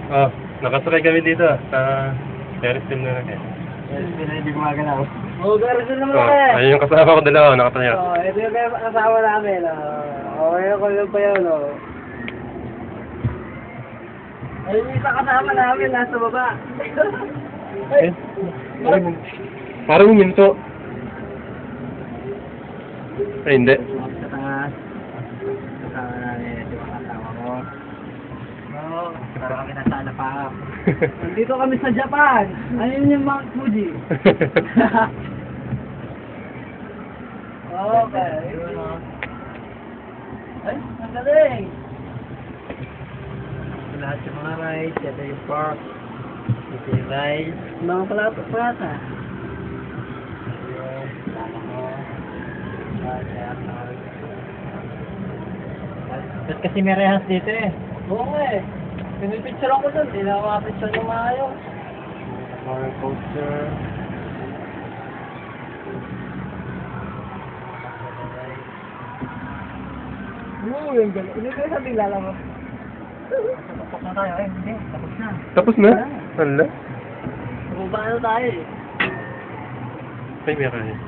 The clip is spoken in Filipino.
Oh, nakasakay kami dito sa Ferris wheel na rin. Hindi gumagalaw. Oo, garson naman Oh, ako ayun yung kasama ko dalawa, nakatayo. Oo, ito yung kasama namin. Okay, ako lang pa yun. Ayun yung isa kasama namin, nasa baba. Eh, parang huminto. Ay, hindi. Sa taas. Kasama namin, di ba kasama mo? Oo, para kami nasa Alapaa. Nandito kami sa Japan. Ayun yung Mount Fuji. Okay. Ay, ang galing. Lahat yung mga rides, ito yung park. Ito yung rides. Mga palata. Ba't kasi may rehas dito eh? Oo nga eh. Pinipicture ako dun. Hindi na ako makapicture ng maayos. Roller coaster. Oo, yung galing. Hindi ko sabihin lalabas. Tapos na tayo. Eh, hindi. Tapos na. Tapos na? Wala. Bumaba na tayo eh. Ay, meron eh.